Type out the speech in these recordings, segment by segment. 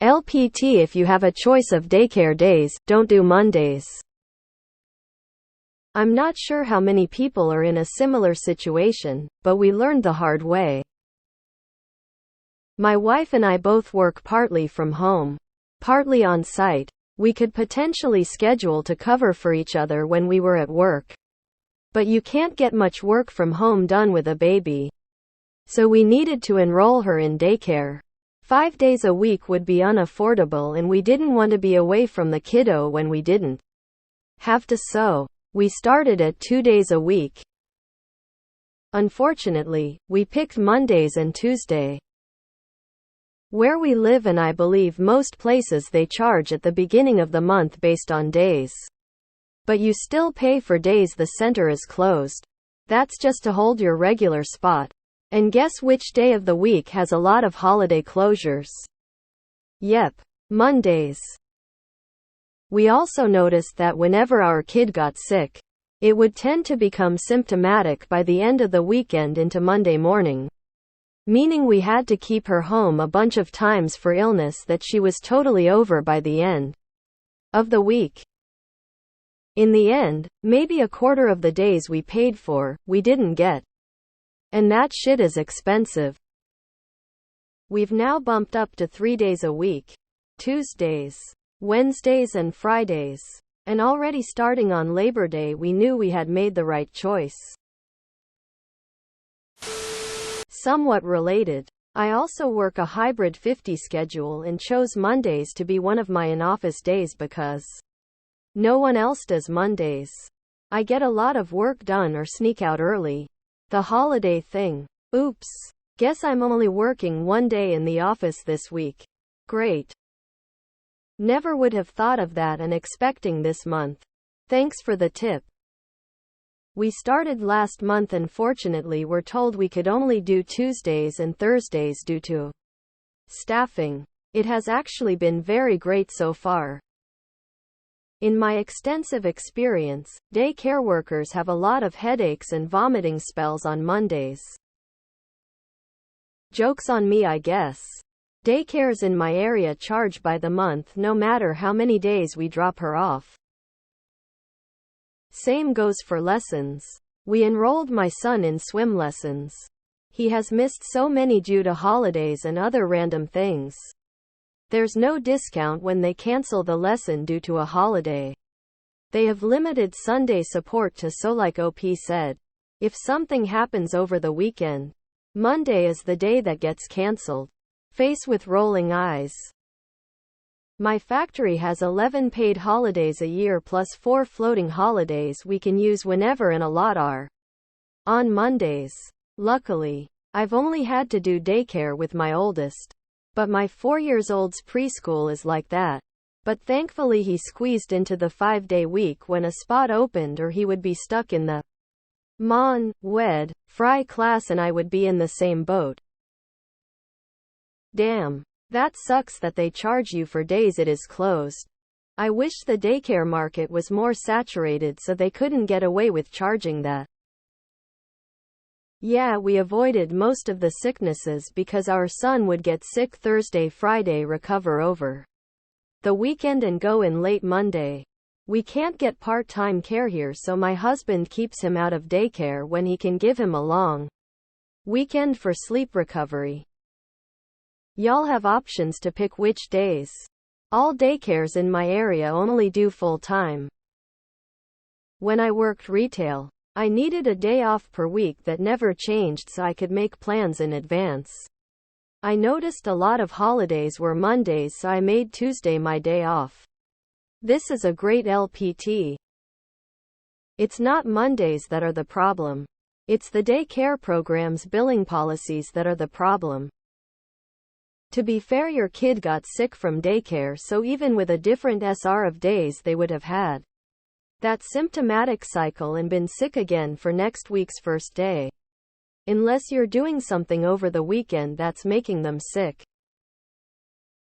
LPT if you have a choice of daycare days, don't do Mondays. I'm not sure how many people are in a similar situation, but we learned the hard way. My wife and I both work partly from home, partly on site. We could potentially schedule to cover for each other when we were at work. But you can't get much work from home done with a baby. So we needed to enroll her in daycare. 5 days a week would be unaffordable, and we didn't want to be away from the kiddo when we didn't have to, so we started at 2 days a week. Unfortunately, we picked Mondays and Tuesday. Where we live, and I believe most places, they charge at the beginning of the month based on days. But you still pay for days the center is closed. That's just to hold your regular spot. And guess which day of the week has a lot of holiday closures? Yep, Mondays. We also noticed that whenever our kid got sick, it would tend to become symptomatic by the end of the weekend into Monday morning. Meaning we had to keep her home a bunch of times for illness that she was totally over by the end of the week. In the end, maybe a quarter of the days we paid for, we didn't get. And that shit is expensive. We've now bumped up to 3 days a week. Tuesdays, Wednesdays and Fridays. And already starting on Labor Day we knew we had made the right choice. Somewhat related, I also work a hybrid 50 schedule and chose Mondays to be one of my in-office days because no one else does Mondays. I get a lot of work done or sneak out early. The holiday thing. Oops. Guess I'm only working 1 day in the office this week. Great. Never would have thought of that and expecting this month. Thanks for the tip. We started last month and fortunately were told we could only do Tuesdays and Thursdays due to staffing. It has actually been very great so far. In my extensive experience, daycare workers have a lot of headaches and vomiting spells on Mondays. Joke's on me, I guess. Daycares in my area charge by the month no matter how many days we drop her off. Same goes for lessons. We enrolled my son in swim lessons. He has missed so many due to holidays and other random things. There's no discount when they cancel the lesson due to a holiday. They have limited Sunday support to, so like OP said, if something happens over the weekend, Monday is the day that gets canceled. Face with rolling eyes. My factory has 11 paid holidays a year plus 4 floating holidays we can use whenever, and a lot are on Mondays. Luckily, I've only had to do daycare with my oldest. But my 4-year-old's preschool is like that. But thankfully he squeezed into the 5-day week when a spot opened, or he would be stuck in the Mon, Wed, Fry class and I would be in the same boat. Damn. That sucks that they charge you for days it is closed. I wish the daycare market was more saturated so they couldn't get away with charging that. Yeah, we avoided most of the sicknesses because our son would get sick Thursday, Friday, recover over the weekend and go in late Monday. We can't get part-time care here, so my husband keeps him out of daycare when he can give him a long weekend for sleep recovery. Y'all have options to pick which days. All daycares in my area only do full-time. When I worked retail, I needed a day off per week that never changed so I could make plans in advance. I noticed a lot of holidays were Mondays, so I made Tuesday my day off. This is a great LPT. It's not Mondays that are the problem. It's the daycare program's billing policies that are the problem. To be fair, your kid got sick from daycare, so even with a different SR of days they would have had that symptomatic cycle and been sick again for next week's first day. Unless you're doing something over the weekend that's making them sick.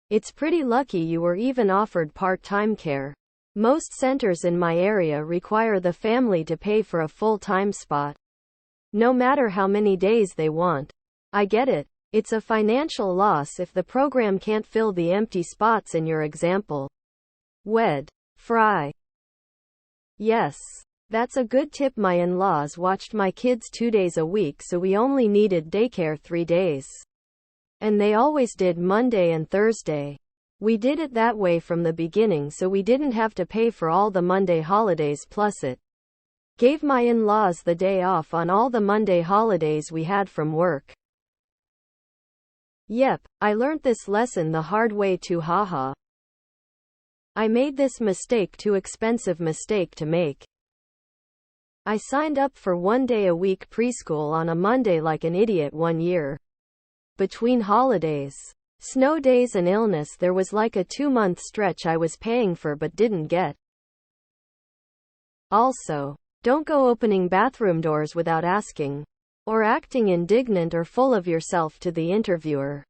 It's pretty lucky you were even offered part-time care. Most centers in my area require the family to pay for a full-time spot, no matter how many days they want. I get it. It's a financial loss if the program can't fill the empty spots in your example. Wed. Fry. Yes. That's a good tip. My in-laws watched my kids 2 days a week, so we only needed daycare 3 days. And they always did Monday and Thursday. We did it that way from the beginning so we didn't have to pay for all the Monday holidays, plus it gave my in-laws the day off on all the Monday holidays we had from work. Yep, I learned this lesson the hard way too, haha. I made this mistake, too expensive mistake to make. I signed up for 1 day a week preschool on a Monday like an idiot one year. Between holidays, snow days and illness, there was like a 2-month stretch I was paying for but didn't get. Also, don't go opening bathroom doors without asking, or acting indignant or full of yourself to the interviewer.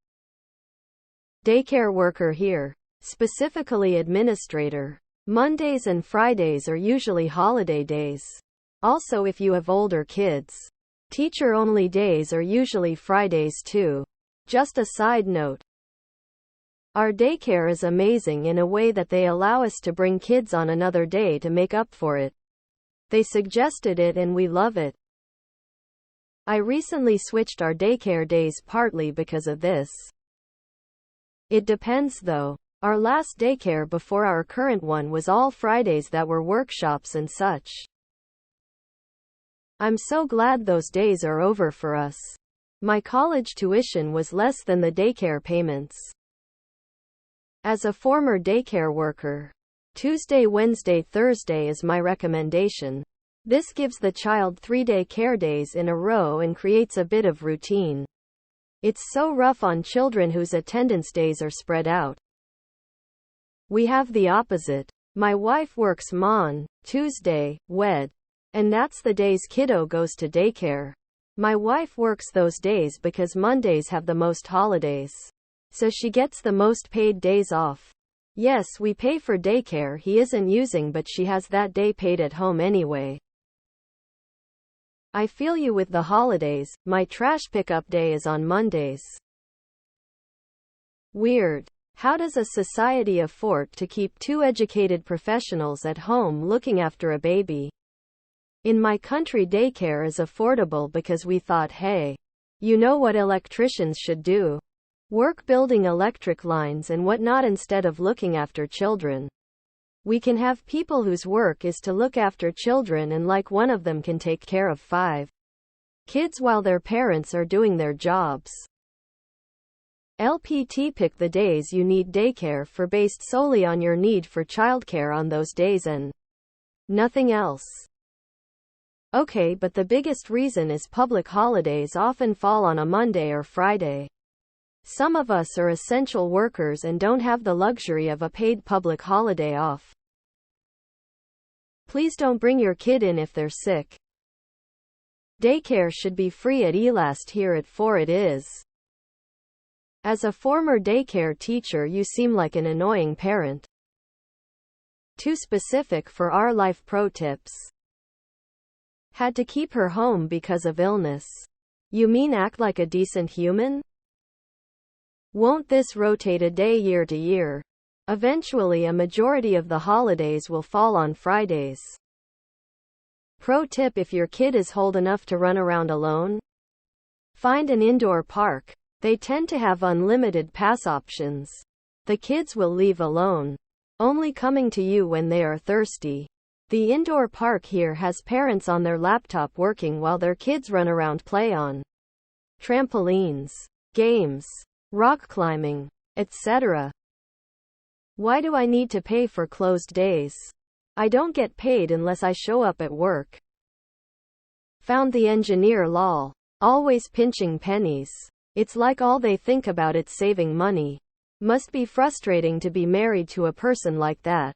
Daycare worker here, specifically administrator. Mondays and Fridays are usually holiday days. Also, if you have older kids, teacher-only days are usually Fridays too. Just a side note. Our daycare is amazing in a way that they allow us to bring kids on another day to make up for it. They suggested it and we love it. I recently switched our daycare days partly because of this. It depends though. Our last daycare before our current one was all Fridays that were workshops and such. I'm so glad those days are over for us. My college tuition was less than the daycare payments. As a former daycare worker, Tuesday, Wednesday, Thursday is my recommendation. This gives the child 3 daycare days in a row and creates a bit of routine. It's so rough on children whose attendance days are spread out. We have the opposite. My wife works Mon, Tuesday, Wed. And that's the days kiddo goes to daycare. My wife works those days because Mondays have the most holidays. So she gets the most paid days off. Yes, we pay for daycare he isn't using, but she has that day paid at home anyway. I feel you with the holidays. My trash pickup day is on Mondays. Weird. How does a society afford to keep 2 educated professionals at home looking after a baby? In my country, daycare is affordable because we thought, hey, you know what electricians should do? Work building electric lines and whatnot instead of looking after children. We can have people whose work is to look after children, and like one of them can take care of 5 kids while their parents are doing their jobs. LPT, pick the days you need daycare for based solely on your need for childcare on those days and nothing else. Okay, but the biggest reason is public holidays often fall on a Monday or Friday. Some of us are essential workers and don't have the luxury of a paid public holiday off. Please don't bring your kid in if they're sick. Daycare should be free at Elast. Here at 4 it is. As a former daycare teacher, you seem like an annoying parent. Too specific for our life pro tips. Had to keep her home because of illness. You mean act like a decent human? Won't this rotate a day year to year? Eventually a majority of the holidays will fall on Fridays. Pro tip: if your kid is old enough to run around alone, find an indoor park. They tend to have unlimited pass options. The kids will leave alone, only coming to you when they are thirsty. The indoor park here has parents on their laptop working while their kids run around, play on trampolines, games, rock climbing, etc. Why do I need to pay for closed days? I don't get paid unless I show up at work. Found the engineer, lol. Always pinching pennies. It's like all they think about is saving money. Must be frustrating to be married to a person like that.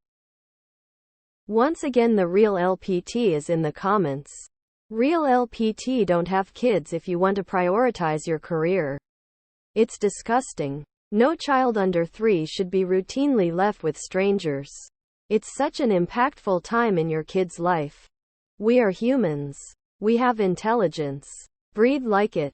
Once again, the real LPT is in the comments. Real LPT don't have kids if you want to prioritize your career. It's disgusting. No child under 3 should be routinely left with strangers. It's such an impactful time in your kid's life. We are humans. We have intelligence. Breathe like it.